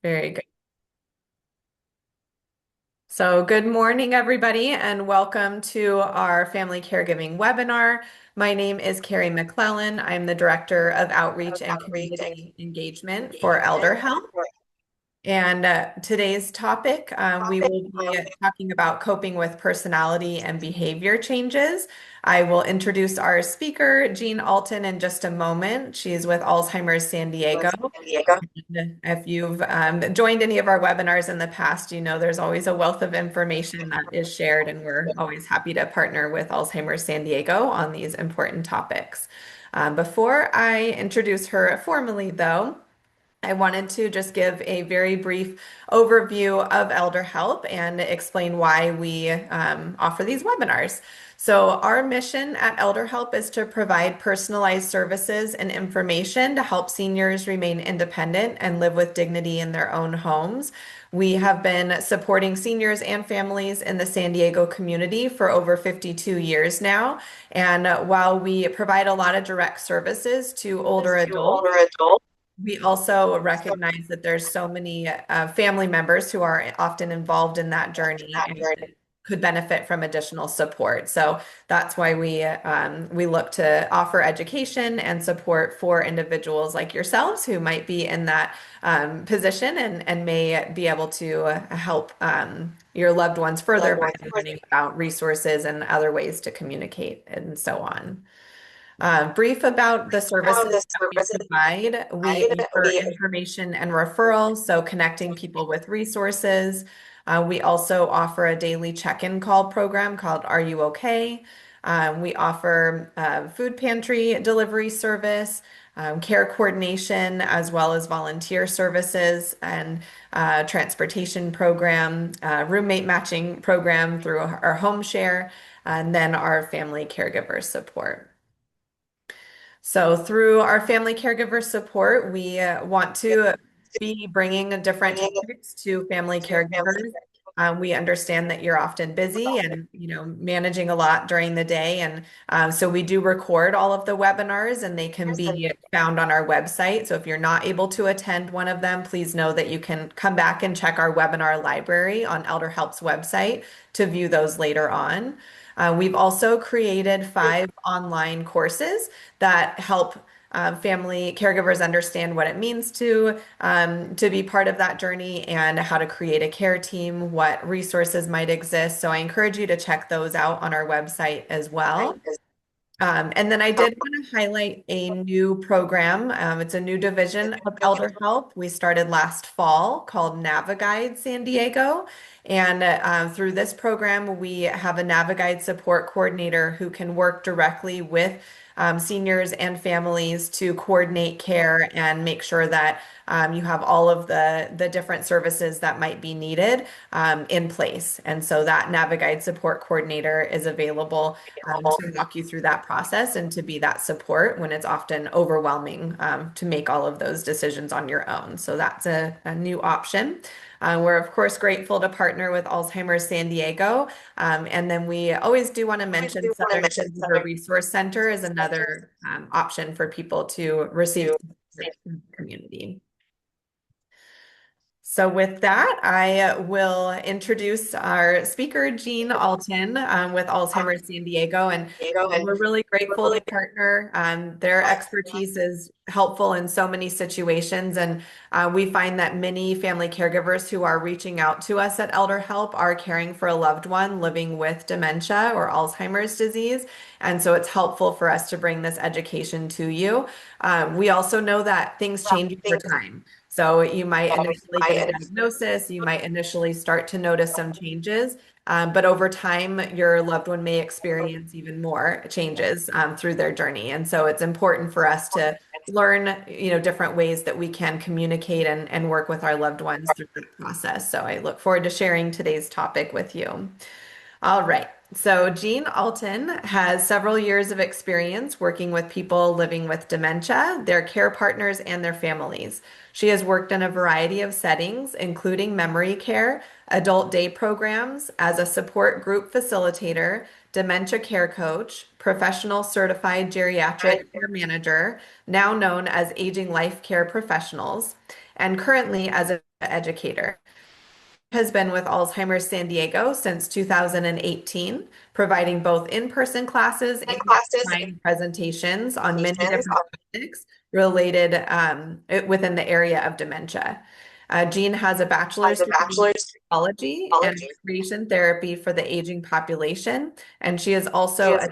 Very good. So, good morning, everybody, and welcome to our family caregiving webinar. My name is Carrie McClellan. I'm the Director of Outreach and Community Engagement for ElderHelp. And today's topic, we will be talking about coping with personality and behavior changes. I will introduce our speaker, Jean Alton, in just a moment. She's with Alzheimer's San Diego. If you've joined any of our webinars in the past, you know there's always a wealth of information that is shared, and we're always happy to partner with Alzheimer's San Diego on these important topics. Before I introduce her formally, though, I wanted to just give a very brief overview of ElderHelp and explain why we offer these webinars. So, our mission at ElderHelp is to provide personalized services and information to help seniors remain independent and live with dignity in their own homes. We have been supporting seniors and families in the San Diego community for over 52 years now. And while we provide a lot of direct services to older adults, we also recognize that there's so many family members who are often involved in that journey and could benefit from additional support. So that's why we look to offer education and support for individuals like yourselves who might be in that position and may be able to help your loved ones further by learning about resources and other ways to communicate and so on. Brief about the services that we provide. We offer information and referrals, so connecting people with resources. We also offer a daily check-in call program called Are You Okay? We offer food pantry delivery service, care coordination, as well as volunteer services and transportation program, roommate matching program through our home share, and then our family caregiver support. So, through our family caregiver support, we want to be bringing different topics to family caregivers. We understand that you're often busy and managing a lot during the day, and so we do record all of the webinars, and they can be found on our website. So, if you're not able to attend one of them, please know that you can come back and check our webinar library on ElderHelp's website to view those later on. We've also created 5 online courses that help family caregivers understand what it means to be part of that journey and how to create a care team, what resources might exist. So I encourage you to check those out on our website as well. And then I did want to highlight a new program. It's a new division of ElderHelp. We started last fall called NaviGuide San Diego. And through this program, we have a NaviGuide support coordinator who can work directly with seniors and families to coordinate care and make sure that you have all of the different services that might be needed in place. And so that NaviGuide support coordinator is available to walk you through that process and to be that support when it's often overwhelming to make all of those decisions on your own. So that's a new option. We're, of course, grateful to partner with Alzheimer's San Diego. And then we always do want to mention Southern Caregiver Resource Center is another option for people to receive support in the community. So with that, I will introduce our speaker, Jean Alton, with Alzheimer's San Diego. And we're really grateful to partner. Their expertise is helpful in so many situations. And we find that many family caregivers who are reaching out to us at ElderHelp are caring for a loved one living with dementia or Alzheimer's disease. And so it's helpful for us to bring this education to you. We also know that things change over time. So you might initially get a diagnosis, you might initially start to notice some changes, but over time, your loved one may experience even more changes through their journey. And so it's important for us to learn, different ways that we can communicate and work with our loved ones through that process. So I look forward to sharing today's topic with you. All right. So Jean Alton has several years of experience working with people living with dementia, their care partners, and their families. She has worked in a variety of settings, including memory care, adult day programs, as a support group facilitator, dementia care coach, professional certified geriatric care manager, now known as Aging Life Care Professionals, and currently as a educator. Has been with Alzheimer's San Diego since 2018, providing both in-person classes and online presentations on many different topics related within the area of dementia. Jean has a bachelor's degree in psychology and recreation therapy for the aging population, and she is also a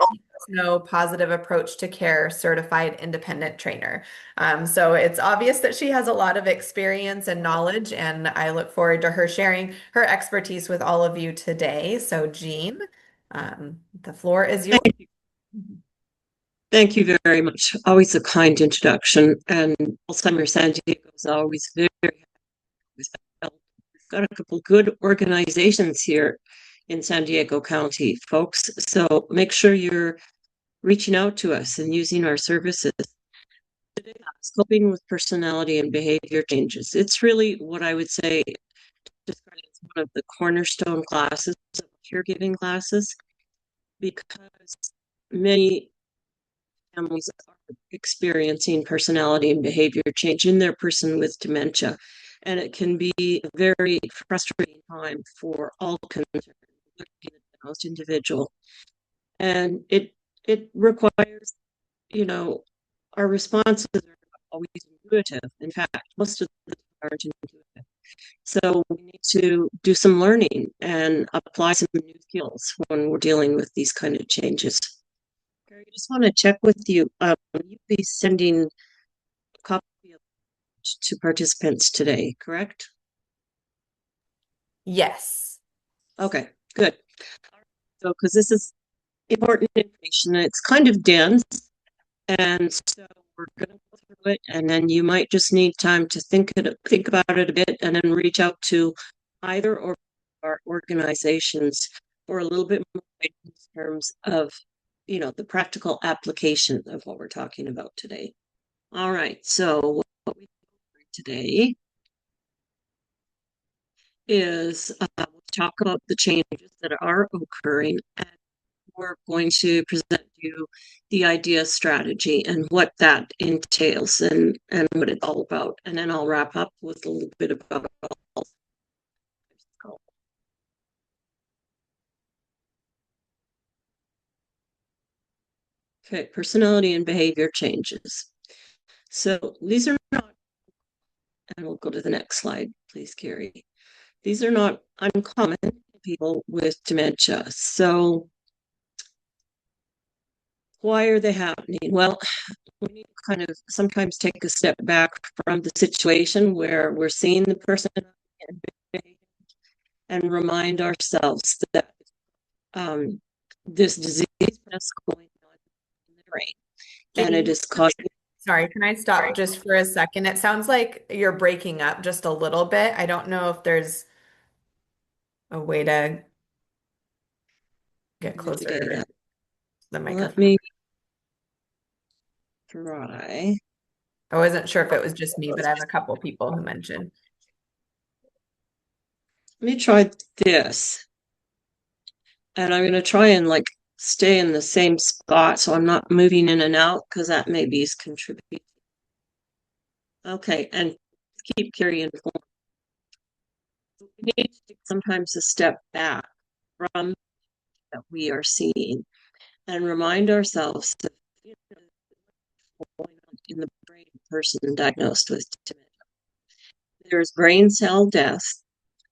Know positive approach to care certified independent trainer. So it's obvious that she has a lot of experience and knowledge, and I look forward to her sharing her expertise with all of you today. So, Jean, the floor is yours. Thank you. Thank you very much. Always a kind introduction. And Alzheimer's San Diego is always very happy with help. We've got a couple good organizations here in San Diego County, folks. So make sure you're reaching out to us and using our services. Today, coping with personality and behavior changes. It's really what I would say describe as one of the cornerstone classes of caregiving classes, because many families are experiencing personality and behavior change in their person with dementia. And it can be a very frustrating time for all concerned, the most individual. And it requires, our responses are not always intuitive. In fact, most of them aren't intuitive. So we need to do some learning and apply some new skills when we're dealing with these kind of changes. I just want to check with you. You'll be sending a copy of it to participants today, correct? Yes. Okay, good. So, because this is important information, it's kind of dense, and so we're going to go through it, and then you might just need time to think about it a bit, and then reach out to either or our organizations for a little bit more in terms of the practical application of what we're talking about today. All right, so what we do today is we'll talk about the changes that are occurring, and we're going to present you the idea strategy and what that entails and what it's all about. And then I'll wrap up with a little bit about okay, personality and behavior changes. So these are not, and we'll go to the next slide, please, Carrie. These are not uncommon in people with dementia. So why are they happening? Well, we need to kind of sometimes take a step back from the situation where we're seeing the person and remind ourselves that this disease is going on in the brain, and it is causing. Sorry, can I stop just for a second? It sounds like you're breaking up just a little bit. I don't know if there's a way to get closer to the microphone. Let me try. I wasn't sure if it was just me, but I have a couple people who mentioned. Let me try this. And I'm going to try and stay in the same spot so I'm not moving in and out, because that maybe is contributing. Okay, and keep carrying forward. We need to take sometimes a step back from that we are seeing and remind ourselves that in the brain of a person diagnosed with dementia, there's brain cell death,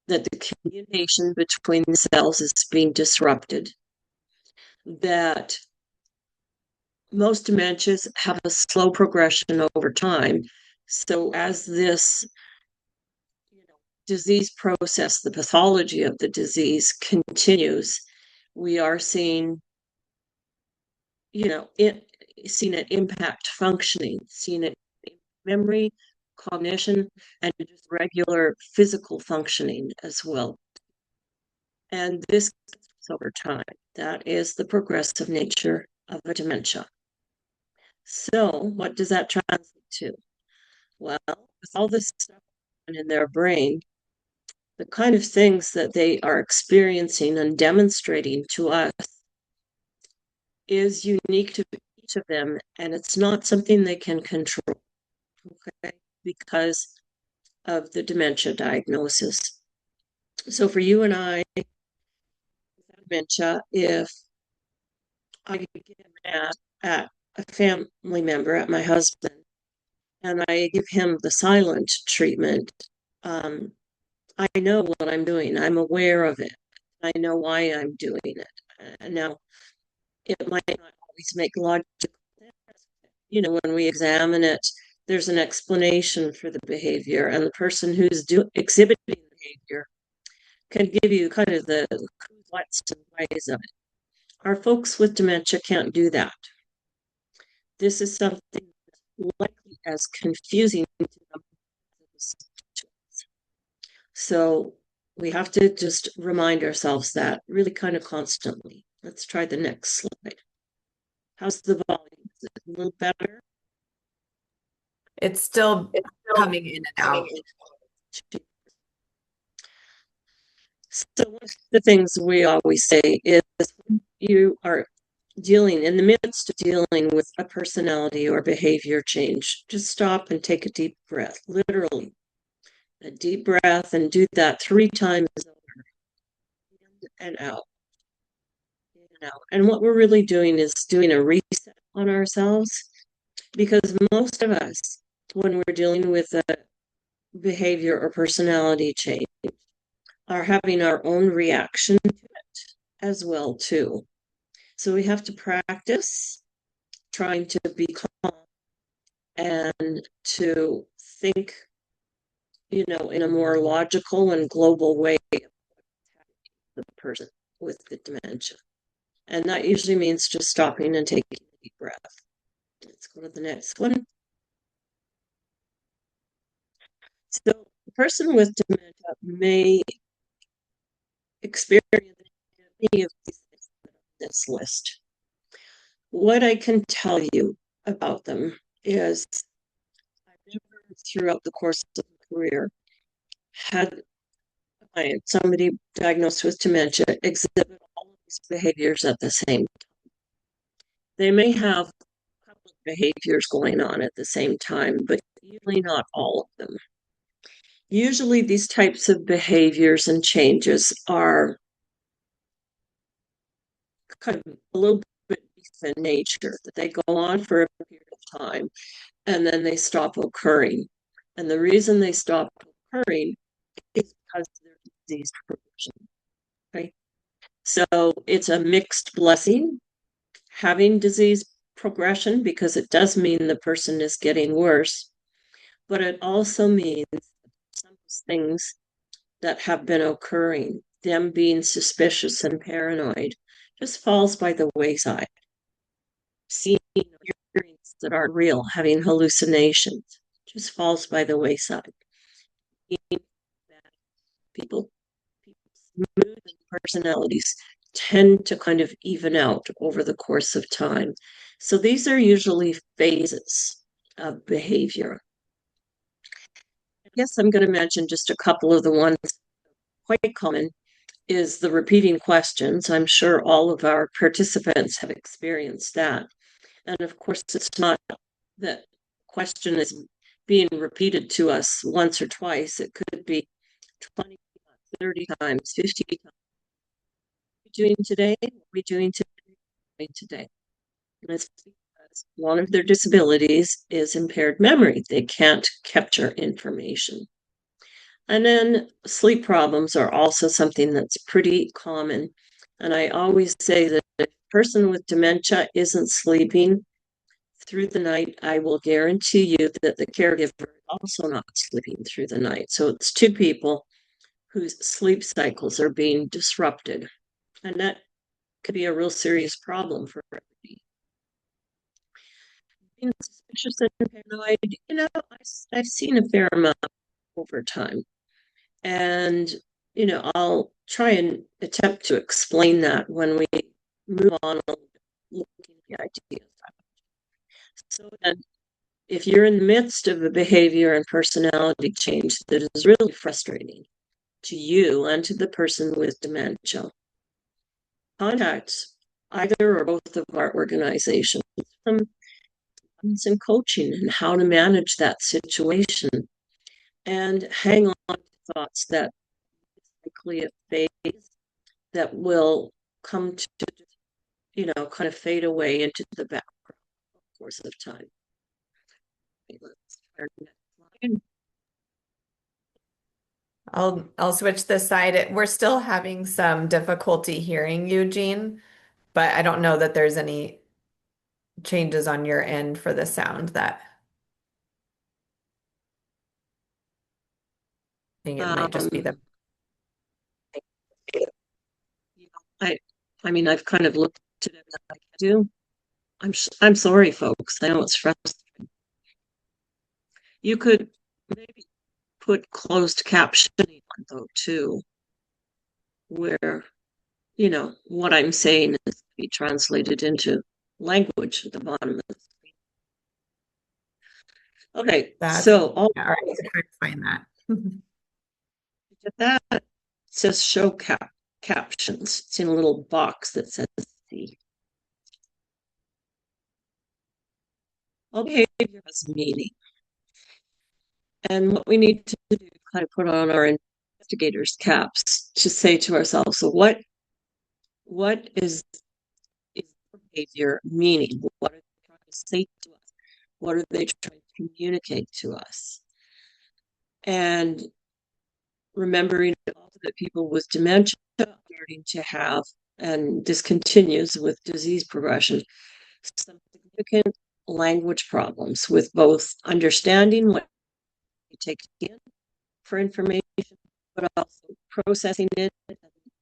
that the communication between the cells is being disrupted, that most dementias have a slow progression over time. So as this disease process, the pathology of the disease continues, we are seeing, seeing it impact functioning, seeing it in memory, cognition, and just regular physical functioning as well. And this over time. That is the progressive nature of a dementia. So what does that translate to? Well, with all this stuff in their brain, the kind of things that they are experiencing and demonstrating to us is unique to each of them, and it's not something they can control, okay? Because of the dementia diagnosis. So for you and I, dementia, if I get mad at a family member, at my husband, and I give him the silent treatment, um, I know what I'm doing. I'm aware of it. I know why I'm doing it. Now, it might not always make logical sense. When we examine it, there's an explanation for the behavior, and the person who's exhibiting the behavior can give you kind of the what's and whys of it. Our folks with dementia can't do that. This is something likely as confusing to them. So we have to just remind ourselves that really kind of constantly. Let's try the next slide. How's the volume? Is it a little better? It's still It's still coming in and coming out. in. So one of the things we always say is when you are in the midst of dealing with a personality or behavior change, just stop and take a deep breath, literally a deep breath, and do that 3 times over, in and out, in and out. And what we're really doing is doing a reset on ourselves, because most of us, when we're dealing with a behavior or personality change, are having our own reaction to it as well too. So we have to practice trying to be calm and to think, in a more logical and global way of the person with the dementia. And that usually means just stopping and taking a deep breath. Let's go to the next one. So the person with dementia may experience any of these things on this list. What I can tell you about them is I've never, throughout the course of my career, had somebody diagnosed with dementia exhibit all of these behaviors at the same time. They may have a couple of behaviors going on at the same time, but usually not all of them. Usually, these types of behaviors and changes are kind of a little bit in nature, that they go on for a period of time and then they stop occurring. And the reason they stop occurring is because of their disease progression. Right? So it's a mixed blessing having disease progression, because it does mean the person is getting worse, but it also means some things that have been occurring, them being suspicious and paranoid, just falls by the wayside. Seeing experiences that aren't real, having hallucinations, just falls by the wayside. People, mood and personalities tend to kind of even out over the course of time. So these are usually phases of behavior. I guess I'm going to mention just a couple of the ones quite common is the repeating questions. I'm sure all of our participants have experienced that. And of course, it's not that question is being repeated to us once or twice. It could be 20, 30 times, 50 times. What are we doing today? What are we doing today? And it's because one of their disabilities is impaired memory. They can't capture information. And then sleep problems are also something that's pretty common. And I always say that if a person with dementia isn't sleeping through the night, I will guarantee you that the caregiver is also not sleeping through the night. So it's two people whose sleep cycles are being disrupted. And that could be a real serious problem for everybody. Being suspicious and paranoid, I've seen a fair amount over time. And, I'll try and attempt to explain that when we move on looking at the ideas. So then, if you're in the midst of a behavior and personality change that is really frustrating to you and to the person with dementia, contact either or both of our organizations and coaching and how to manage that situation. and hang on to thoughts that likely a phase that will come to, kind of fade away into the background course of time. Okay, let's try our next slide. I'll switch this side. We're still having some difficulty hearing you, Jean, but I don't know that there's any changes on your end for the sound that I think it might just be Um, the I, I mean, I've kind of looked at it I can do. I'm sorry, folks. I know it's frustrating. You could maybe put closed captioning on though too, where what I'm saying is to be translated into language at the bottom of the screen. Okay, that. so all Yeah, all right, I can try to find that. that it says show captions. It's in a little box that says see. All behavior has meaning. And what we need to do is kind of put on our investigators' caps to say to ourselves, so what is behavior meaning? What are they trying to say to us? What are they trying to communicate to us? And remembering also that people with dementia are starting to have, and this continues with disease progression, some significant language problems with both understanding what they take in for information, but also processing it and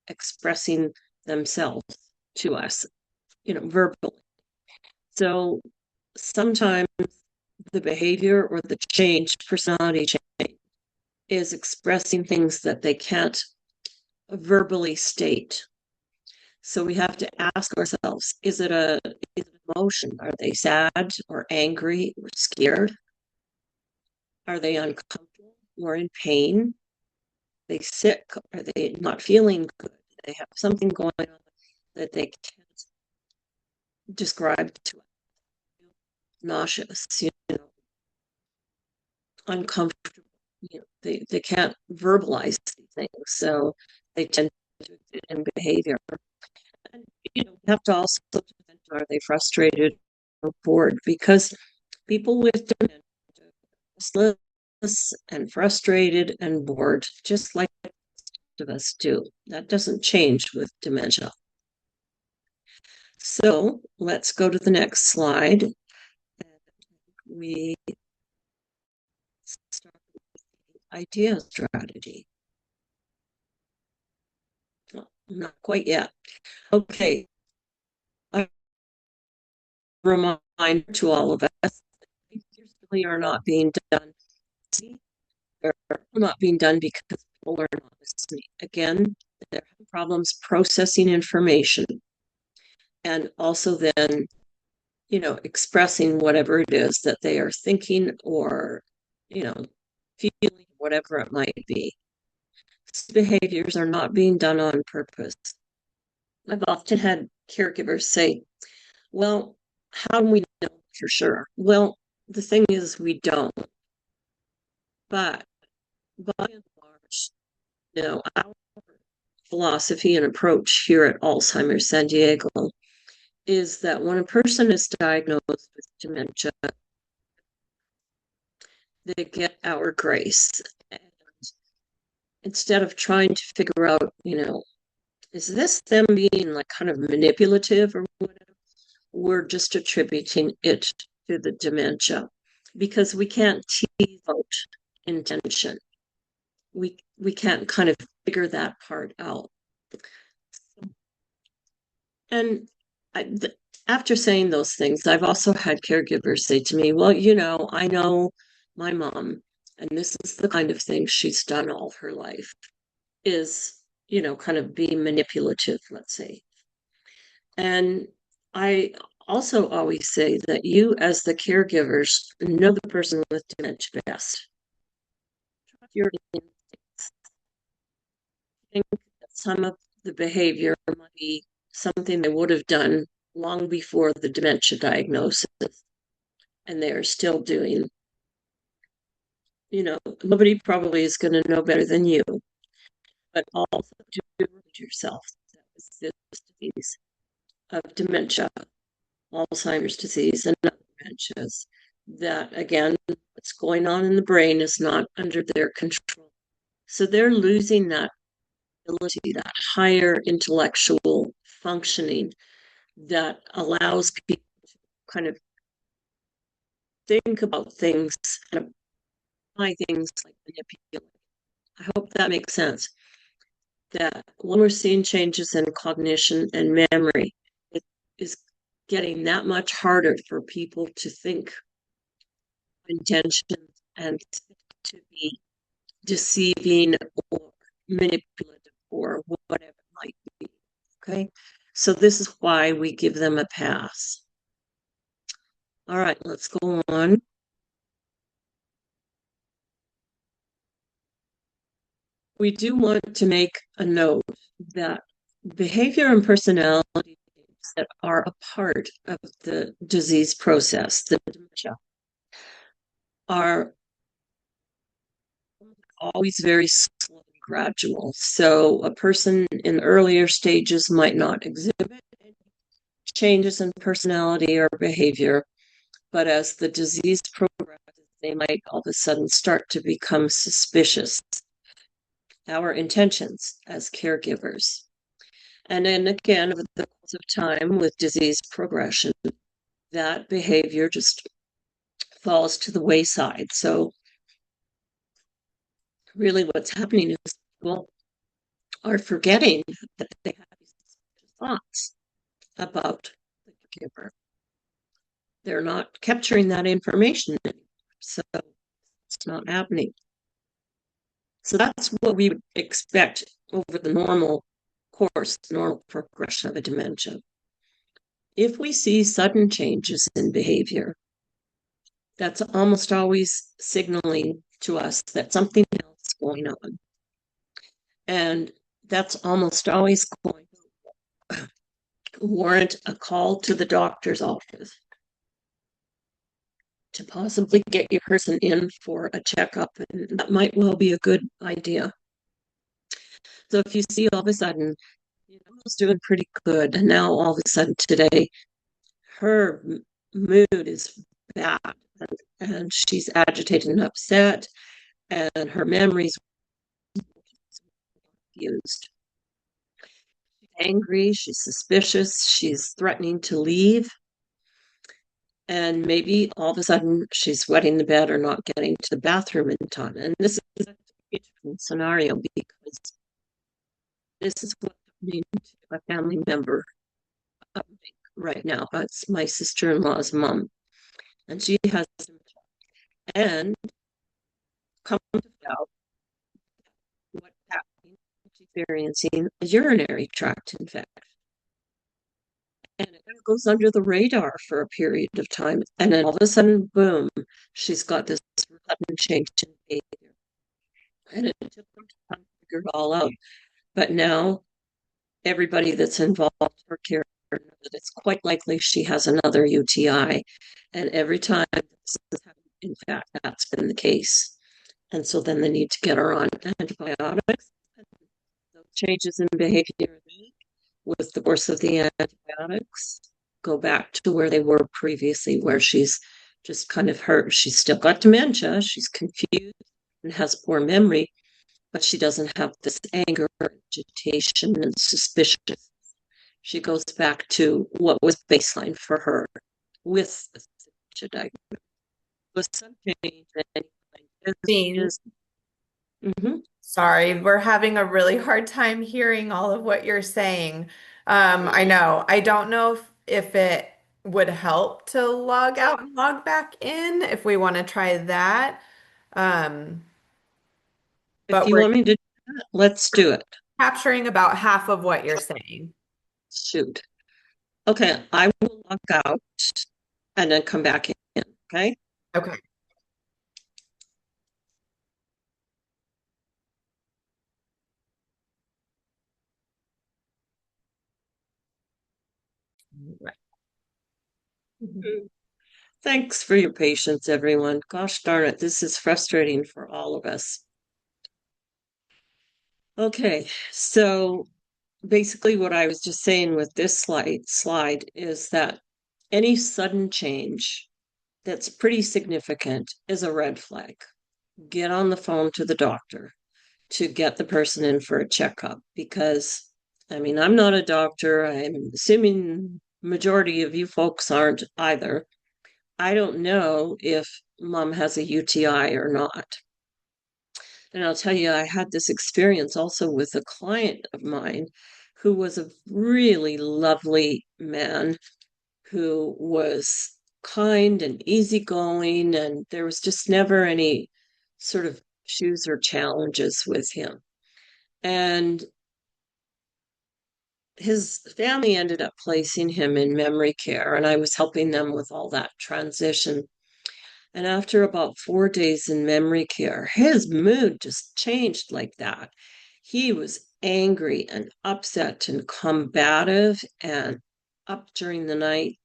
expressing themselves to us, verbally. So sometimes the behavior or the personality change, is expressing things that they can't verbally state. So we have to ask ourselves, is it an emotion? Are they sad or angry or scared? Are they uncomfortable or in pain? Are they sick? Are they not feeling good? They have something going on that they can't describe to us. Nauseous, uncomfortable. They can't verbalize these things, so they tend to exhibit in behavior. And you have to also, are they frustrated or bored? Because people with dementia are restless and frustrated and bored, just like the rest of us do. That doesn't change with dementia. So let's go to the next slide. We start with the idea strategy. Well, not quite yet. Okay. A reminder to all of us, behaviors really are not being done. They're not being done because people are not listening. Again, they're having problems processing information and also then, expressing whatever it is that they are thinking or, feeling, whatever it might be. Behaviors are not being done on purpose. I've often had caregivers say, well, how do we know for sure? Well, the thing is, we don't. But by and large, our philosophy and approach here at Alzheimer's San Diego is that when a person is diagnosed with dementia, they get our grace. And instead of trying to figure out, is this them being like kind of manipulative or whatever, we're just attributing it to the dementia because we can't tease out intention. We can't kind of figure that part out. And after saying those things, I've also had caregivers say to me, well, I know my mom, and this is the kind of thing she's done all her life, is, kind of being manipulative, let's say. And I also always say that you, as the caregivers, know the person with dementia best. Your instincts. Think that some of the behavior might be something they would have done long before the dementia diagnosis, and they are still doing. nobody probably is going to know better than you, but also to remind yourself that this disease of dementia, Alzheimer's disease, and other dementias, that again, what's going on in the brain is not under their control. So they're losing that ability, that higher intellectual functioning that allows people to kind of think about things and apply things like manipulate. I hope that makes sense. That when we're seeing changes in cognition and memory, it is getting that much harder for people to think intentions and to be deceiving or manipulative or whatever it might be. Okay. So this is why we give them a pass. All right, let's go on. We do want to make a note that behavior and personality that are a part of the disease process, the dementia, are always very slow and gradual. So a person in earlier stages might not exhibit changes in personality or behavior, but as the disease progresses, they might all of a sudden start to become suspicious. Our intentions as caregivers. And then again, over the course of time with disease progression, that behavior just falls to the wayside. So really what's happening is people are forgetting that they have these thoughts about the caregiver. They're not capturing that information anymore. So it's not happening. So that's what we would expect over the normal course, normal progression of a dementia. If we see sudden changes in behavior, that's almost always signaling to us that something else is going on. And that's almost always going to warrant a call to the doctor's office to possibly get your person in for a checkup. And that might well be a good idea. So if you see all of a sudden, was doing pretty good, and now all of a sudden today, her mood is bad, and she's agitated and upset, and her memories confused. She's angry, she's suspicious, she's threatening to leave, and maybe all of a sudden she's wetting the bed or not getting to the bathroom in time. And this is a different scenario because this is what's happening to a family member right now. It's my sister-in-law's mom, and she has, and come to find out what's happening, she's experiencing a urinary tract infection. And it kind of goes under the radar for a period of time. And then all of a sudden, boom, she's got this sudden change in behavior. And it took them time to figure it all out. But now everybody that's involved, her care, that it's quite likely she has another UTI. And every time, in fact, that's been the case. And so then they need to get her on antibiotics. Those changes in behavior with the course of the antibiotics go back to where they were previously, where she's just kind of hurt. She's still got dementia, she's confused and has poor memory, but she doesn't have this anger, agitation, and suspicion. She goes back to what was baseline for her with the dementia diagnosis. With some change, Dean, Mhm. sorry, we're having a really hard time hearing all of what you're saying. I know. I don't know if it would help to log out and log back in if we want to try that. Um, If but you we're want me to do that, let's do it. capturing about half of what you're saying. Shoot. Okay, I will log out and then come back in. Okay. Okay. Right. Mhm. Thanks for your patience, everyone. Gosh darn it, this is frustrating for all of us. Okay, so basically what I was just saying with this slide is that any sudden change that's pretty significant is a red flag. Get on the phone to the doctor to get the person in for a checkup because I mean, I'm not a doctor. I'm assuming majority of you folks aren't either. I don't know if mom has a UTI or not. And I'll tell you, I had this experience also with a client of mine who was a really lovely man who was kind and easygoing, and there was just never any sort of issues or challenges with him. And his family ended up placing him in memory care, and I was helping them with all that transition. And after about 4 days in memory care, his mood just changed like that. He was angry and upset and combative and up during the night.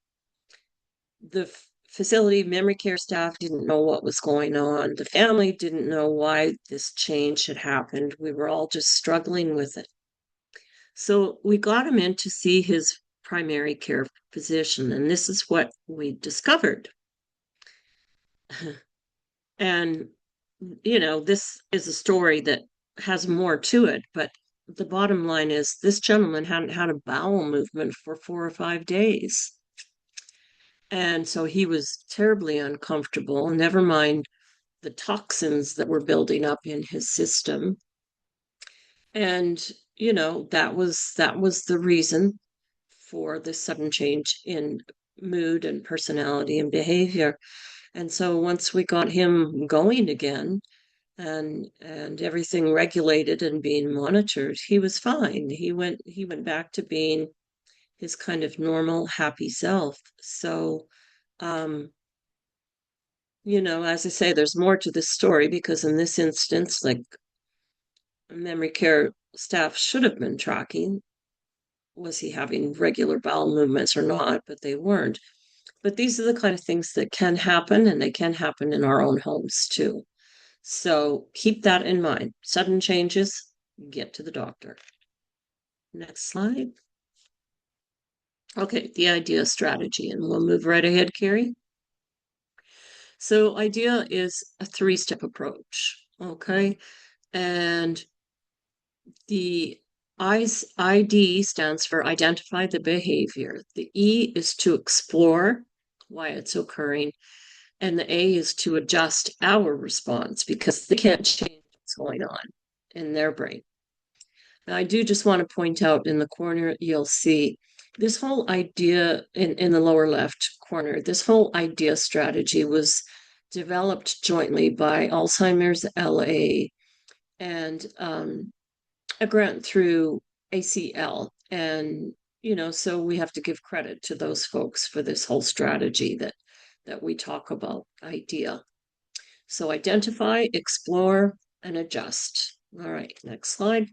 The facility memory care staff didn't know what was going on. The family didn't know why this change had happened. We were all just struggling with it. So we got him in to see his primary care physician, and this is what we discovered. And, this is a story that has more to it, but the bottom line is this gentleman hadn't had a bowel movement for 4 or 5 days. And so he was terribly uncomfortable, never mind the toxins that were building up in his system. And, that was the reason for the sudden change in mood and personality and behavior. And so once we got him going again and everything regulated and being monitored, he was fine. He went back to being his kind of normal, happy self. So as I say, there's more to this story because in this instance, like memory care staff should have been tracking was he having regular bowel movements or not, but they weren't. But these are the kind of things that can happen, and they can happen in our own homes too. So keep that in mind. Sudden changes, get to the doctor. Next slide. Okay, the idea strategy, and we'll move right ahead, Carrie. So, idea is a 3-step approach. Okay, and the ID stands for identify the behavior. The E is to explore why it's occurring. And the A is to adjust our response because they can't change what's going on in their brain. Now, I do just want to point out in the corner, you'll see this whole idea in the lower left corner, this whole idea strategy was developed jointly by Alzheimer's LA and a grant through ACL. And, so we have to give credit to those folks for this whole strategy that we talk about, idea. So identify, explore, and adjust. All right, next slide.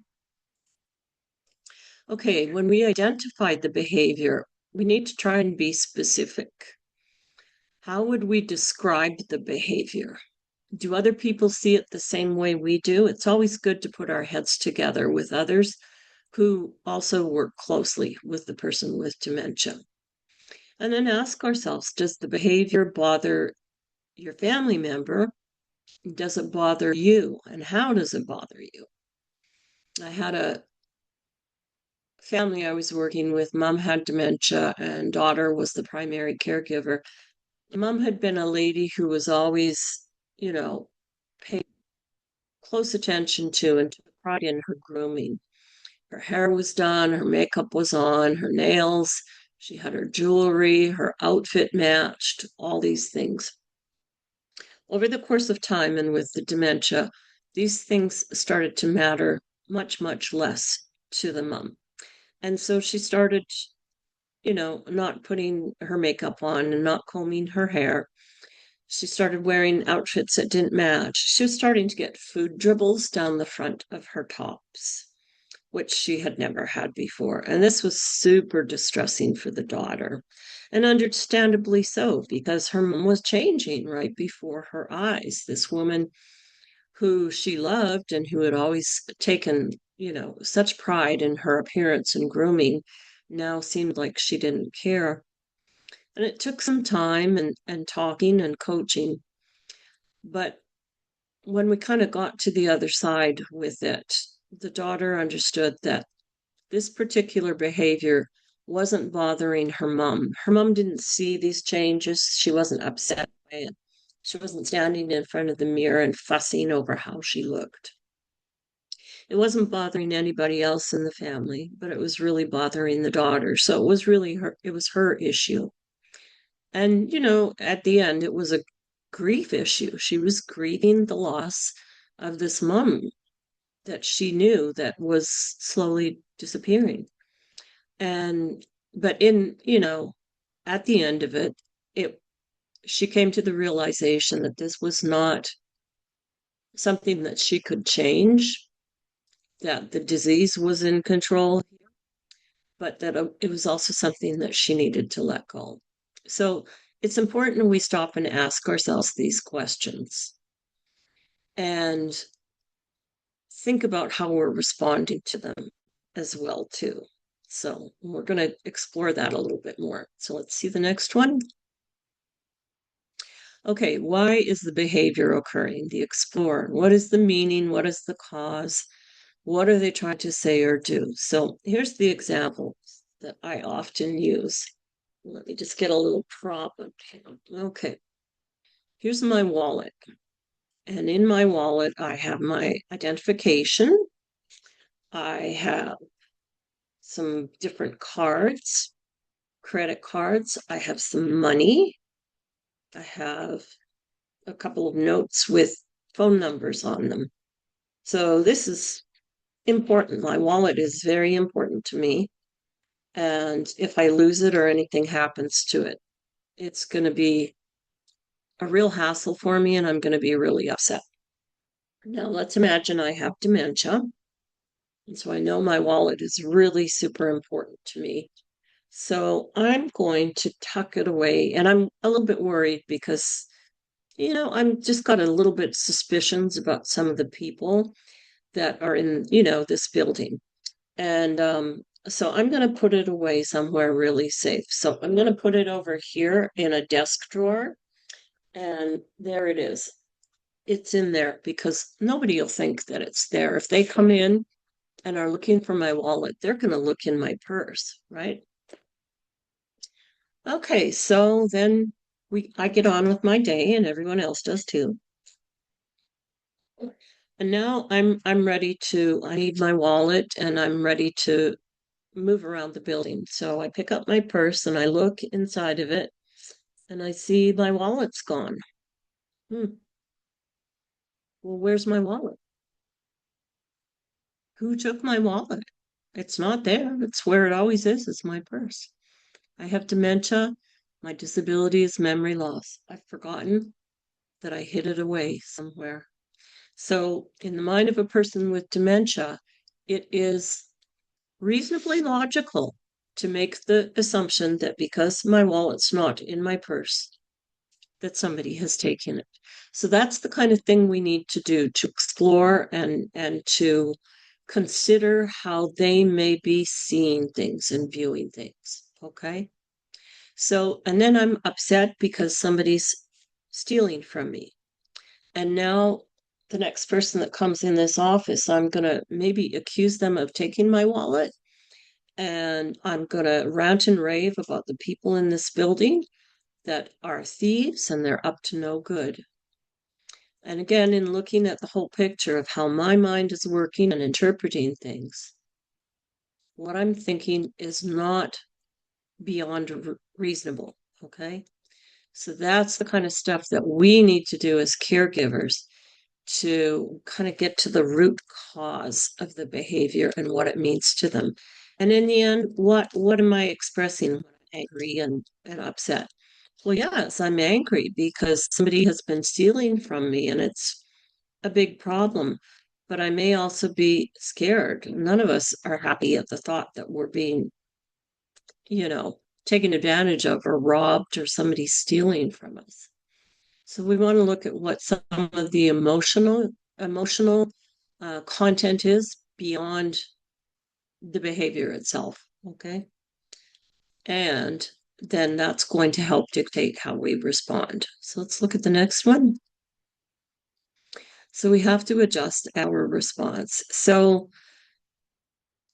Okay, when we identified the behavior, we need to try and be specific. How would we describe the behavior? Do other people see it the same way we do? It's always good to put our heads together with others who also work closely with the person with dementia. And then ask ourselves, does the behavior bother your family member? Does it bother you? And how does it bother you? I had a family I was working with. Mom had dementia and daughter was the primary caregiver. Mom had been a lady who was always, paid close attention to and took pride in her grooming. Her hair was done, her makeup was on, her nails, she had her jewelry, her outfit matched, all these things. Over the course of time and with the dementia, these things started to matter much, much less to the mom. And so she started, not putting her makeup on and not combing her hair. She started wearing outfits that didn't match. She was starting to get food dribbles down the front of her tops. which she had never had before. And this was super distressing for the daughter, and understandably so, because her mom was changing right before her eyes. This woman who she loved and who had always taken, such pride in her appearance and grooming now seemed like she didn't care. And it took some time and talking and coaching. But when we kind of got to the other side with it, the daughter understood that this particular behavior wasn't bothering her mom. Her mom didn't see these changes. She wasn't upset by it. She wasn't standing in front of the mirror and fussing over how she looked. It wasn't bothering anybody else in the family, but it was really bothering the daughter. So it was her issue. And, at the end, it was a grief issue. She was grieving the loss of this mom that she knew that was slowly disappearing. And, but at the end of it, she came to the realization that this was not something that she could change, that the disease was in control, but that it was also something that she needed to let go. So it's important we stop and ask ourselves these questions and think about how we're responding to them as well too. So we're going to explore that a little bit more. So let's see the next one. Okay, why is the behavior occurring? The explore. What is the meaning? What is the cause? What are they trying to say or do? So here's the example that I often use. Let me just get a little prop. Okay, here's my wallet. And in my wallet, I have my identification. I have some different cards, credit cards. I have some money. I have a couple of notes with phone numbers on them. So this is important. My wallet is very important to me. And if I lose it or anything happens to it, it's going to be a real hassle for me and I'm going to be really upset. Now, let's imagine I have dementia. And so I know my wallet is really super important to me. So I'm going to tuck it away. And I'm a little bit worried because, I'm just got a little bit suspicions about some of the people that are in, this building. And so I'm going to put it away somewhere really safe. So I'm going to put it over here in a desk drawer. And there it is. It's in there because nobody will think that it's there. If they come in and are looking for my wallet, they're going to look in my purse, right? Okay, so then I get on with my day and everyone else does too. And now I'm ready I need my wallet and I'm ready to move around the building. So I pick up my purse and I look inside of it and I see my wallet's gone. Well, where's my wallet? Who took my wallet? It's not there. It's where it always is. It's my purse. I have dementia. My disability is memory loss. I've forgotten that I hid it away somewhere. So, in the mind of a person with dementia, it is reasonably logical to make the assumption that because my wallet's not in my purse, that somebody has taken it. So that's the kind of thing we need to do to explore and to consider how they may be seeing things and viewing things. Okay. So, and then I'm upset because somebody's stealing from me. And now the next person that comes in this office, I'm going to maybe accuse them of taking my wallet. And I'm going to rant and rave about the people in this building that are thieves and they're up to no good. And again, in looking at the whole picture of how my mind is working and interpreting things, what I'm thinking is not beyond reasonable. Okay. So that's the kind of stuff that we need to do as caregivers to kind of get to the root cause of the behavior and what it means to them. And in the end, what am I expressing when I'm angry and upset? Well, yes, I'm angry because somebody has been stealing from me and it's a big problem. but I may also be scared. None of us are happy at the thought that we're being, taken advantage of or robbed or somebody stealing from us. So we want to look at what some of the emotional content is beyond the behavior itself. Okay. And then that's going to help dictate how we respond. So let's look at the next one. So we have to adjust our response. So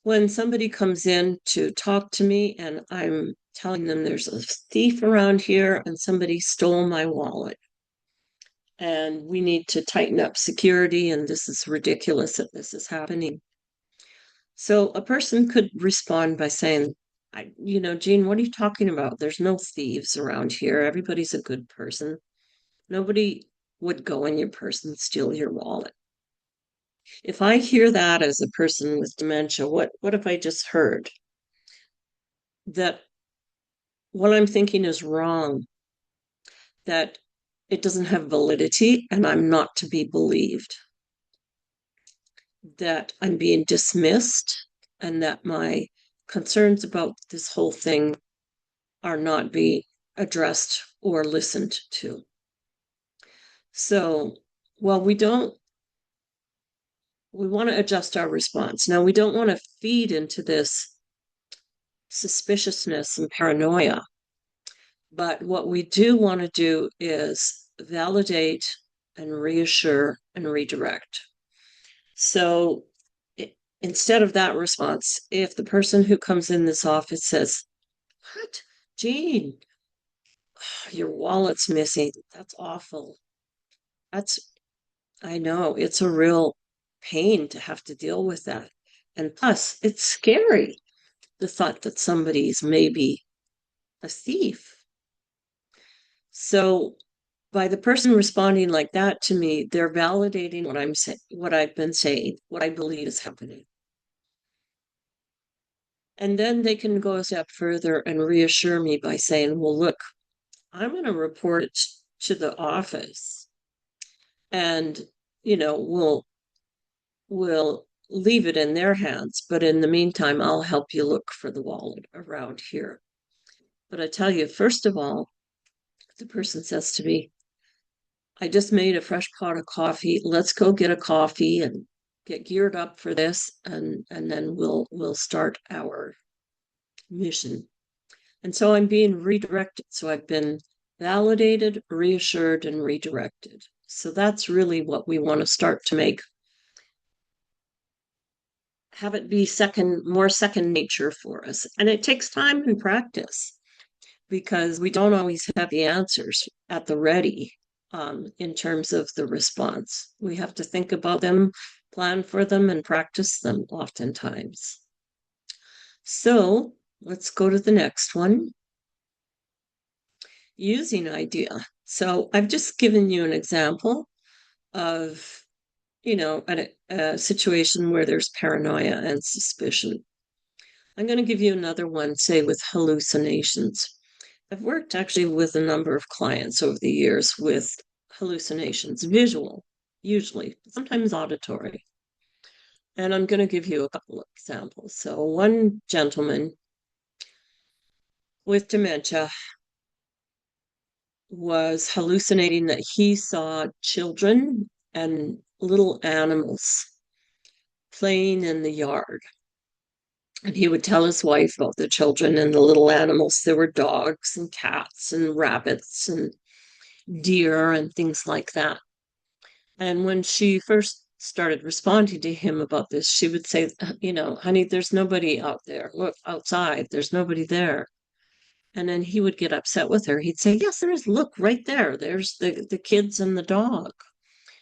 when somebody comes in to talk to me and I'm telling them there's a thief around here and somebody stole my wallet and we need to tighten up security and this is ridiculous that this is happening. So a person could respond by saying, Jean, what are you talking about? There's no thieves around here. Everybody's a good person. Nobody would go in your purse and steal your wallet. If I hear that as a person with dementia, what if I just heard that what I'm thinking is wrong, that it doesn't have validity and I'm not to be believed, that I'm being dismissed, and that my concerns about this whole thing are not being addressed or listened to. So, well, we want to adjust our response. Now, we don't want to feed into this suspiciousness and paranoia. But what we do want to do is validate and reassure and redirect. So instead of that response, if the person who comes in this office says, "What? Jean, your wallet's missing. That's awful. That's, I know, it's a real pain to have to deal with that. And plus, it's scary, the thought that somebody's maybe a thief." So by the person responding like that to me, they're validating what I'm saying, what I've been saying, what I believe is happening. And then they can go a step further and reassure me by saying, well, look, I'm going to report it to the office and, we'll leave it in their hands. But in the meantime, I'll help you look for the wallet around here. But I tell you, first of all, the person says to me, I just made a fresh pot of coffee. Let's go get a coffee and get geared up for this, and then we'll start our mission. And so I'm being redirected. So I've been validated, reassured, and redirected. So that's really what we want to start to have it be more second nature for us. And it takes time and practice because we don't always have the answers at the ready. In terms of the response, we have to think about them, plan for them, and practice them oftentimes. So let's go to the next one. Using idea. So I've just given you an example of, a situation where there's paranoia and suspicion. I'm going to give you another one, say with hallucinations. I've worked actually with a number of clients over the years with hallucinations, visual, usually, sometimes auditory. And I'm going to give you a couple of examples. So one gentleman with dementia was hallucinating that he saw children and little animals playing in the yard. And he would tell his wife about the children and the little animals. There were dogs and cats and rabbits and deer and things like that. And when she first started responding to him about this, she would say, honey, there's nobody out there. Look outside, there's nobody there. And then he would get upset with her. He'd say, yes, there is. Look right there. There's the kids and the dog.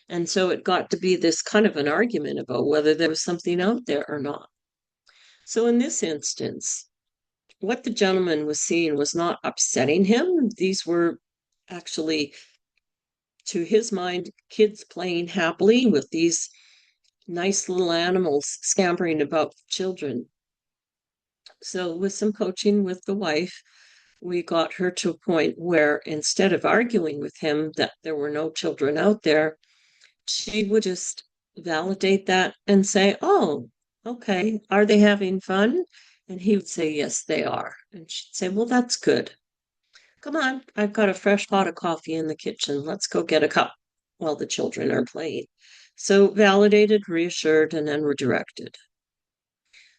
And so it got to be this kind of an argument about whether there was something out there or not. So in this instance, what the gentleman was seeing was not upsetting him. These were actually, to his mind, kids playing happily with these nice little animals scampering about children. So with some coaching with the wife, we got her to a point where instead of arguing with him that there were no children out there, she would just validate that and say, oh, okay, are they having fun? And he would say, yes, they are. And she'd say, well, that's good. Come on, I've got a fresh pot of coffee in the kitchen. Let's go get a cup while the children are playing. So validated, reassured, and then redirected.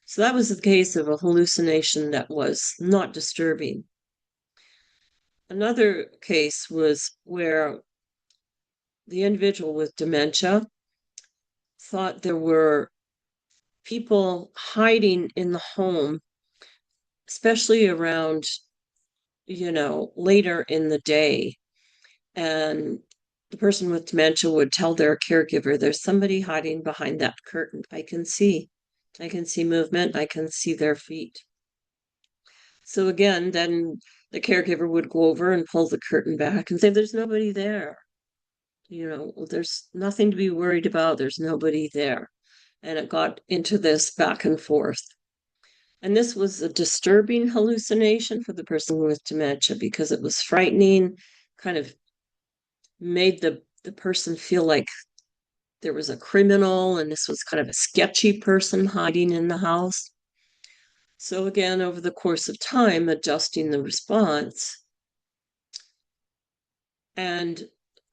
So that was the case of a hallucination that was not disturbing. Another case was where the individual with dementia thought there were people hiding in the home, especially around, later in the day. And the person with dementia would tell their caregiver, there's somebody hiding behind that curtain. I can see movement. I can see their feet. So again, then the caregiver would go over and pull the curtain back and say, there's nobody there. There's nothing to be worried about. There's nobody there. And it got into this back and forth. And this was a disturbing hallucination for the person with dementia because it was frightening, kind of made the person feel like there was a criminal and this was kind of a sketchy person hiding in the house. So again, over the course of time, adjusting the response and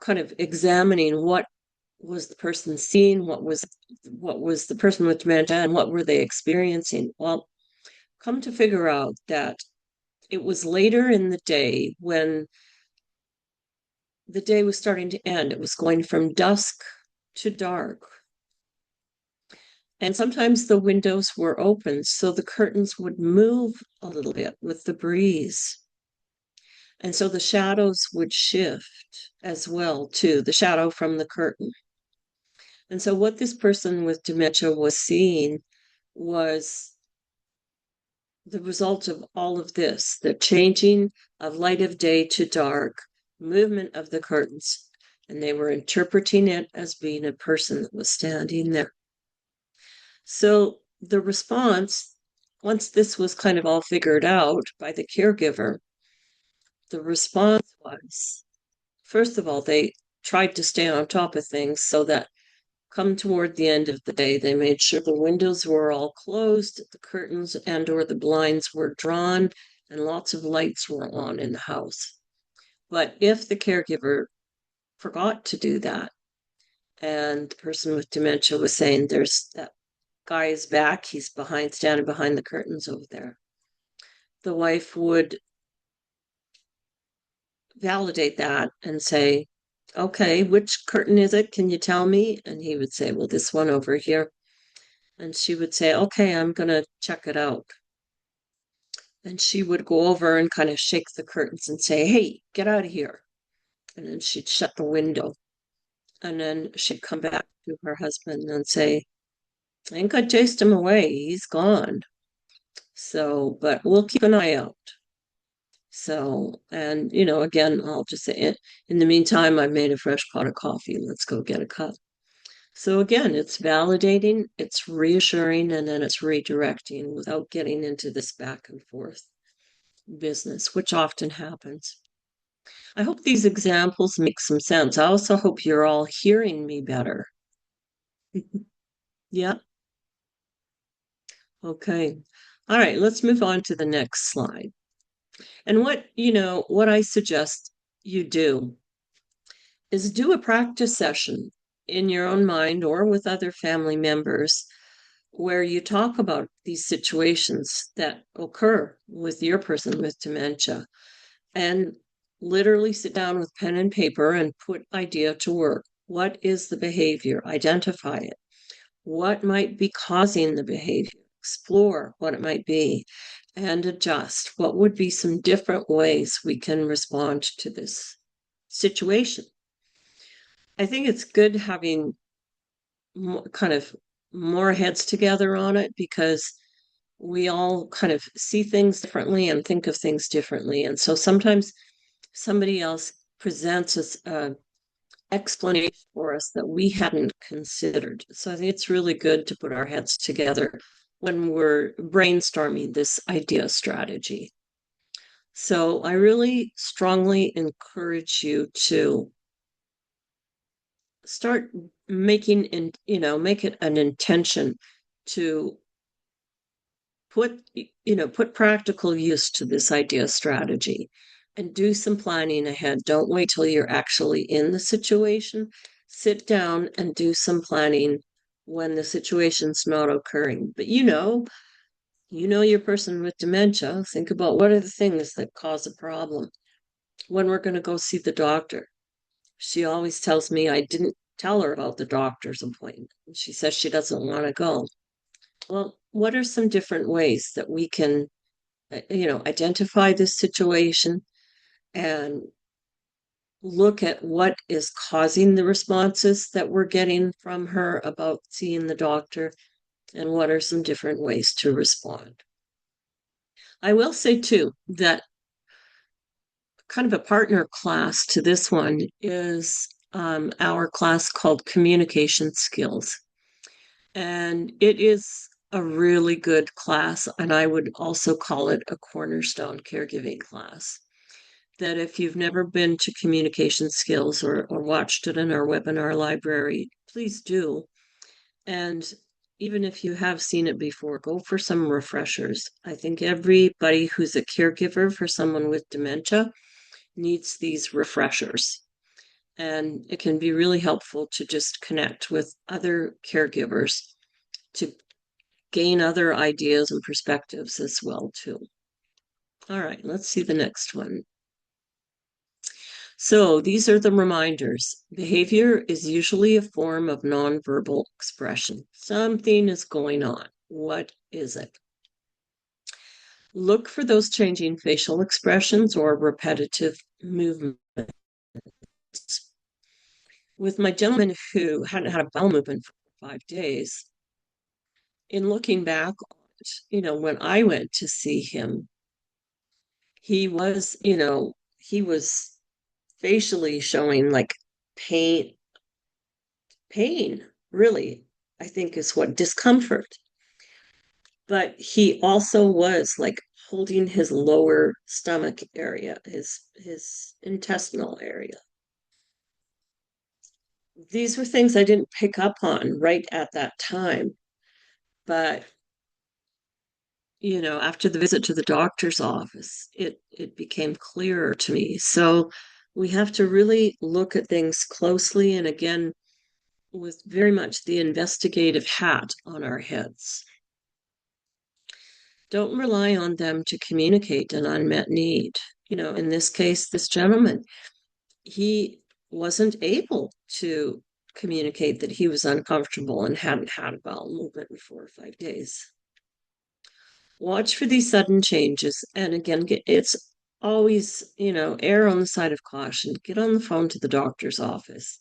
kind of examining what was the person seeing, what was the person with dementia, and what were they experiencing. Well, come to figure out that it was later in the day when the day was starting to end. It was going from dusk to dark. And sometimes the windows were open, so the curtains would move a little bit with the breeze. And so the shadows would shift as well, too, the shadow from the curtain. And so what this person with dementia was seeing was the result of all of this, the changing of light of day to dark, movement of the curtains. And they were interpreting it as being a person that was standing there. So the response, once this was kind of all figured out by the caregiver, the response was, first of all, they tried to stay on top of things so that come toward the end of the day, they made sure the windows were all closed, the curtains and or the blinds were drawn, and lots of lights were on in the house. But if the caregiver forgot to do that, and the person with dementia was saying, there's that guy is back, he's standing behind the curtains over there, the wife would validate that and say, okay, which curtain is it? Can you tell me? And he would say, well, this one over here. And she would say, okay, I'm going to check it out. And she would go over and kind of shake the curtains and say, hey, get out of here. And then she'd shut the window. And then she'd come back to her husband and say, I think I chased him away. He's gone. So, but we'll keep an eye out. So, and, again, I'll just say, in the meantime, I made a fresh pot of coffee. Let's go get a cup. So again, it's validating, it's reassuring, and then it's redirecting without getting into this back and forth business, which often happens. I hope these examples make some sense. I also hope you're all hearing me better. Yeah. Okay. All right, let's move on to the next slide. And what I suggest you do is do a practice session in your own mind or with other family members where you talk about these situations that occur with your person with dementia and literally sit down with pen and paper and put idea to work. What is the behavior? Identify it. What might be causing the behavior? Explore what it might be and adjust. What would be some different ways we can respond to this situation? I think it's good having kind of more heads together on it because we all kind of see things differently and think of things differently. And so sometimes somebody else presents us an explanation for us that we hadn't considered. So I think it's really good to put our heads together when we're brainstorming this idea strategy. So I really strongly encourage you to start make it an intention to put practical use to this idea strategy and do some planning ahead. Don't wait till you're actually in the situation. Sit down and do some planning when the situation's not occurring. But your person with dementia. Think about what are the things that cause a problem. When we're going to go see the doctor. She always tells me I didn't tell her about the doctor's appointment. She says she doesn't want to go. Well, what are some different ways that we can, identify this situation and look at what is causing the responses that we're getting from her about seeing the doctor and what are some different ways to respond. I will say too that kind of a partner class to this one is our class called Communication Skills. And it is a really good class, and I would also call it a cornerstone caregiving class. That if you've never been to communication skills or watched it in our webinar library, please do. And even if you have seen it before, go for some refreshers. I think everybody who's a caregiver for someone with dementia needs these refreshers. And it can be really helpful to just connect with other caregivers to gain other ideas and perspectives as well too. All right, let's see the next one. So these are the reminders. Behavior is usually a form of nonverbal expression. Something is going on. What is it? Look for those changing facial expressions or repetitive movements. With my gentleman who hadn't had a bowel movement for 5 days, in looking back on it, when I went to see him, he was facially showing like pain, really, I think is what discomfort. But he also was like holding his lower stomach area, his intestinal area. These were things I didn't pick up on right at that time. But after the visit to the doctor's office, it became clearer to me. So we have to really look at things closely and again with very much the investigative hat on our heads. Don't rely on them to communicate an unmet need. In this case, this gentleman, he wasn't able to communicate that he was uncomfortable and hadn't had a bowel movement in 4 or 5 days. Watch for these sudden changes. And again, it's always, err on the side of caution. Get on the phone to the doctor's office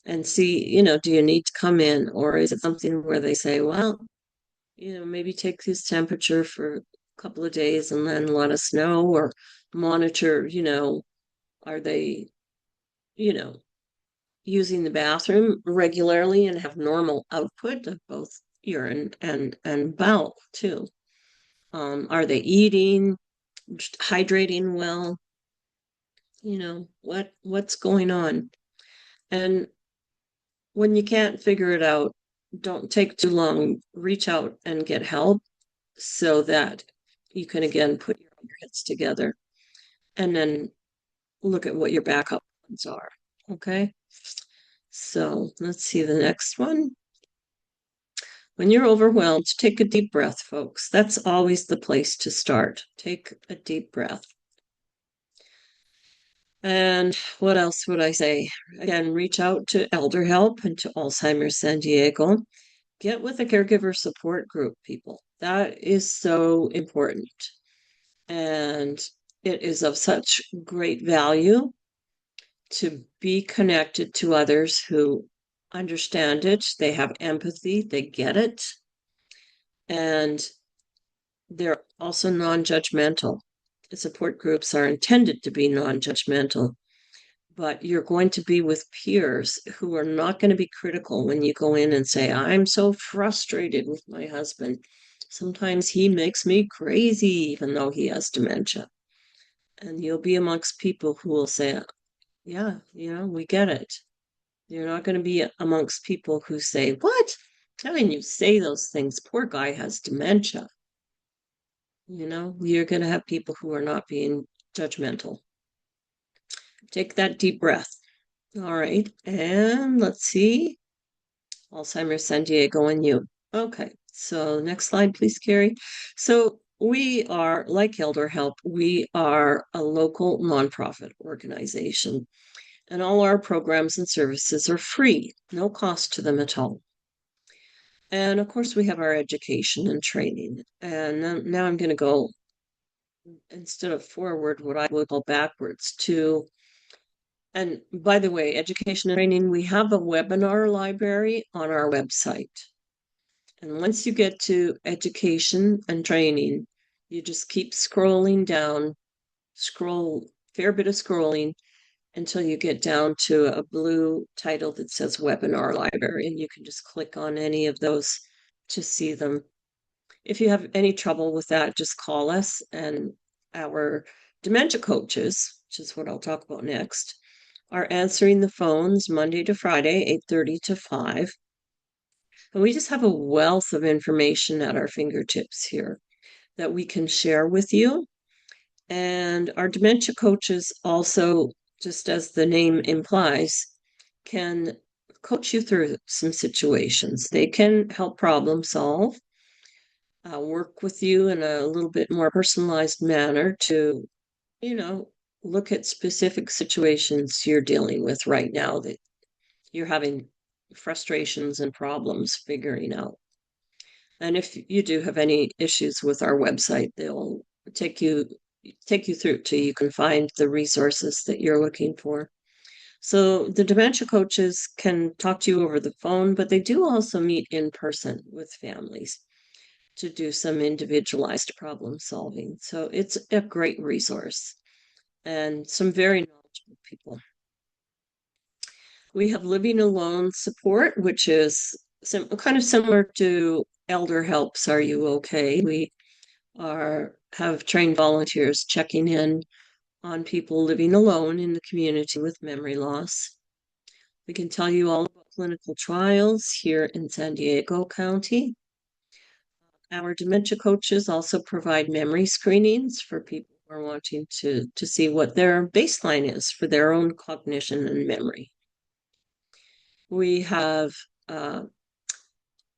and see, do you need to come in? Or is it something where they say, well, maybe take his temperature for a couple of days and then let us know, or monitor, are they, using the bathroom regularly and have normal output of both urine and bowel too. Are they eating, hydrating well? What's going on? And when you can't figure it out, don't take too long. Reach out and get help so that you can again put your heads together and then look at what your backup plans are. Okay. So let's see the next one. When you're overwhelmed, take a deep breath, folks. That's always the place to start. Take a deep breath. And what else would I say? Again, reach out to ElderHelp and to Alzheimer San Diego. Get with a caregiver support group, people. That is so important. And it is of such great value to be connected to others who understand it. They have empathy, they get it. And they're also non-judgmental. Support groups are intended to be non-judgmental, but you're going to be with peers who are not going to be critical when you go in and say, I'm so frustrated with my husband. Sometimes he makes me crazy, even though he has dementia. And you'll be amongst people who will say, yeah, we get it. You're not going to be amongst people who say, "What? How can you say those things? Poor guy has dementia." You're going to have people who are not being judgmental. Take that deep breath. All right. And let's see. Alzheimer's San Diego and you. Okay. So next slide, please, Carrie. So we are, like ElderHelp, we are a local nonprofit organization, and all our programs and services are free, no cost to them at all. And of course, we have our education and training. And now I'm going to go, instead of forward, what I would call backwards to. And by the way, education and training, we have a webinar library on our website. And once you get to education and training, you just keep scrolling down, fair bit of scrolling until you get down to a blue title that says webinar library. And you can just click on any of those to see them. If you have any trouble with that, just call us, and our dementia coaches, which is what I'll talk about next, are answering the phones Monday to Friday, 8:30 to 5. And we just have a wealth of information at our fingertips here that we can share with you. And our dementia coaches also, just as the name implies, can coach you through some situations. They can help problem solve, work with you in a little bit more personalized manner to, you know, look at specific situations you're dealing with right now that you're having frustrations and problems figuring out. And if you do have any issues with our website, they'll take you through till you can find the resources that you're looking for. So the dementia coaches can talk to you over the phone, but they do also meet in person with families to do some individualized problem solving. So it's a great resource and some very knowledgeable people. We have living alone support, which is kind of similar to ElderHelp's Are You Okay? We have trained volunteers checking in on people living alone in the community with memory loss. We can tell you all about clinical trials here in San Diego County. Our dementia coaches also provide memory screenings for people who are wanting to see what their baseline is for their own cognition and memory. We have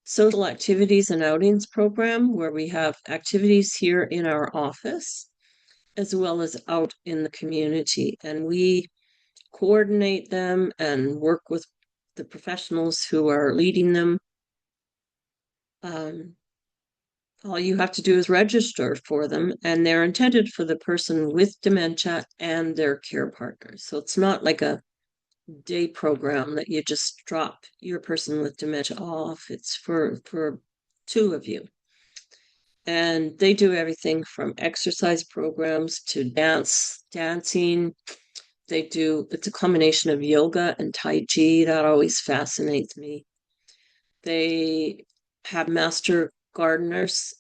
social activities and outings program where we have activities here in our office as well as out in the community. And we coordinate them and work with the professionals who are leading them. All you have to do is register for them, and they're intended for the person with dementia and their care partners. So it's not like a day program that you just drop your person with dementia off. It's for two of you. And they do everything from exercise programs to dancing. It's a combination of yoga and Tai Chi. That always fascinates me. They have Master Gardeners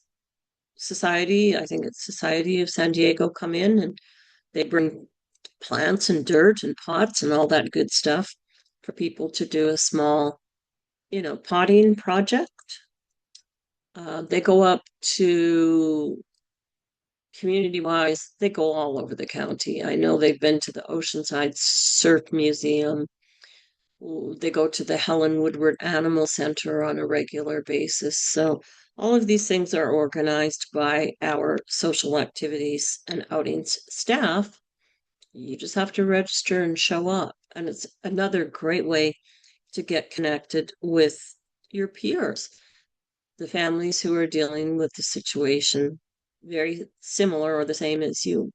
Society, I think it's Society of San Diego, come in, and they bring plants and dirt and pots and all that good stuff for people to do a small, potting project. They go up to community-wise, they go all over the county. I know they've been to the Oceanside Surf Museum. They go to the Helen Woodward Animal Center on a regular basis. So all of these things are organized by our social activities and outings staff. You just have to register and show up. And it's another great way to get connected with your peers, the families who are dealing with the situation very similar or the same as you.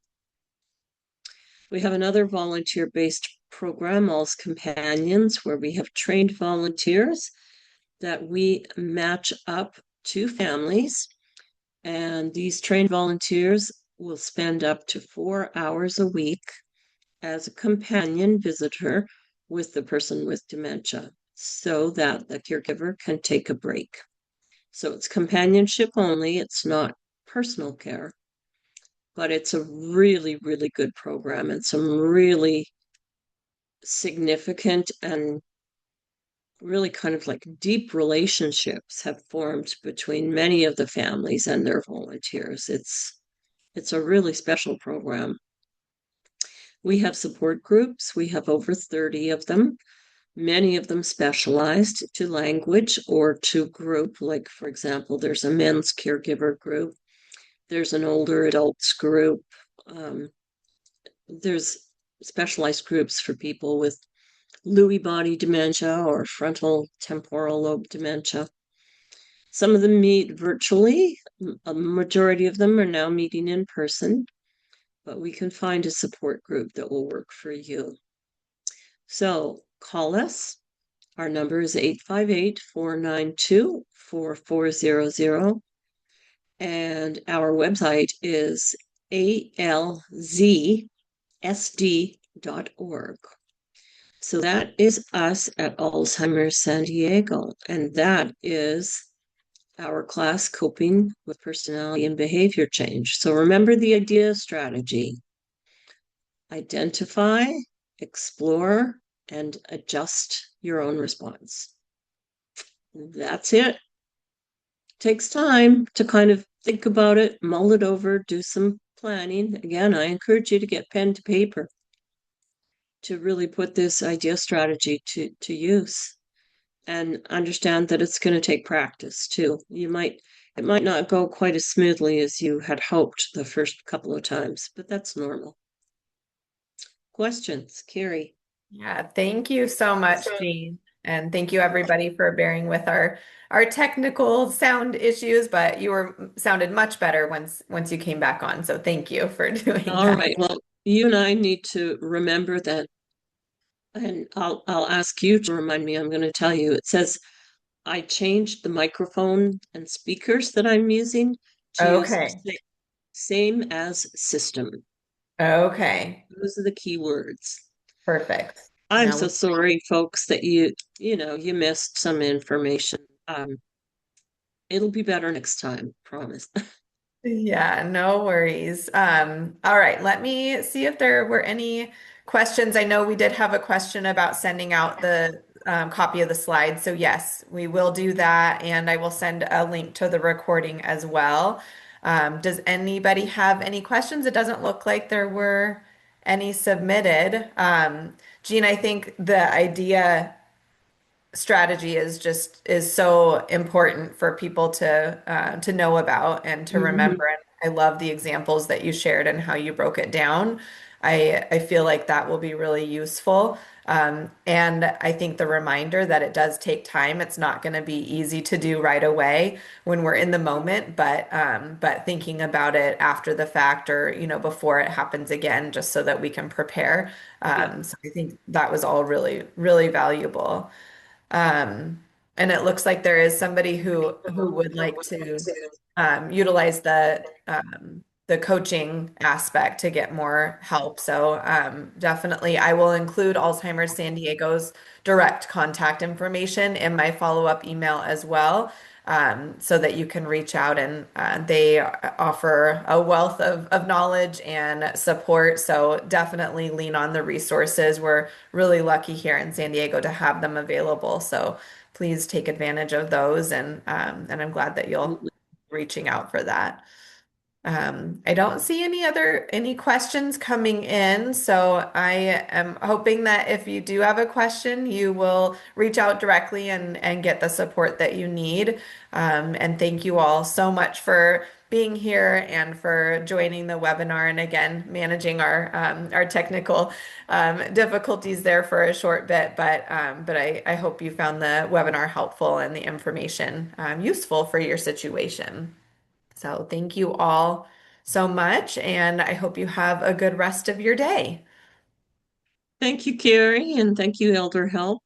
We have another volunteer-based program, All's Companions, where we have trained volunteers that we match up to families. And these trained volunteers will spend up to 4 hours a week as a companion visitor with the person with dementia so that the caregiver can take a break. So it's companionship only, it's not personal care, but it's a really, really good program and some really significant and really kind of like deep relationships have formed between many of the families and their volunteers. It's a really special program. We have support groups. We have over 30 of them, many of them specialized to language or to group. Like, for example, there's a men's caregiver group, there's an older adults group, there's specialized groups for people with Lewy body dementia or frontal temporal lobe dementia. Some of them meet virtually. A majority of them are now meeting in person, but we can find a support group that will work for you. So call us. Our number is 858-492-4400. And our website is alzsd.org. So that is us at Alzheimer's San Diego. And that is our class, Coping with Personality and Behavior Change. So remember the idea strategy. Identify, explore, and adjust your own response. That's it. Takes time to kind of think about it, mull it over, do some planning. Again, I encourage you to get pen to paper to really put this idea strategy to use and understand that it's going to take practice too. It might not go quite as smoothly as you had hoped the first couple of times, but that's normal. Questions, Carrie? Yeah, thank you so much, Jean. And thank you everybody for bearing with our technical sound issues, but you were sounded much better once you came back on. So thank you for doing All that. right. Well, you and I need to remember that, and I'll ask you to remind me. I'm going to tell you. It says I changed the microphone and speakers that I'm using to use Okay. same as system. Okay. Those are the key words. Perfect. I'm Now so sorry, folks, that you missed some information. It'll be better next time, promise. yeah, no worries. All right, let me see if there were any questions. I know we did have a question about sending out the copy of the slides. So yes, we will do that, and I will send a link to the recording as well. Does anybody have any questions? It doesn't look like there were any submitted. Jean, I think the idea strategy is so important for people to know about and to Mhm. remember. And I love the examples that you shared and how you broke it down. I feel like that will be really useful. And I think the reminder that it does take time. It's not going to be easy to do right away when we're in the moment, but thinking about it after the fact or before it happens again, just so that we can prepare. Yeah. So I think that was all really really valuable. Um, and it looks like there is somebody who would like to utilize the coaching aspect to get more help. So definitely, I will include Alzheimer's San Diego's direct contact information in my follow-up email as well. So that you can reach out and they offer a wealth of knowledge and support. So definitely lean on the resources. We're really lucky here in San Diego to have them available. So please take advantage of those. And I'm glad that you'll Absolutely. reaching out for that. I don't see any questions coming in, so I am hoping that if you do have a question, you will reach out directly and get the support that you need. And thank you all so much for being here and for joining the webinar and again managing our technical difficulties there for a short bit. But I hope you found the webinar helpful and the information useful for your situation. So thank you all so much, and I hope you have a good rest of your day. Thank you, Carrie, and thank you, ElderHelp.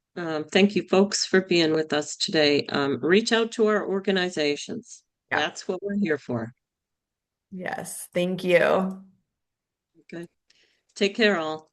Thank you, folks, for being with us today. Reach out to our organizations. Yeah. That's what we're here for. Yes. Thank you. Okay. Take care, all.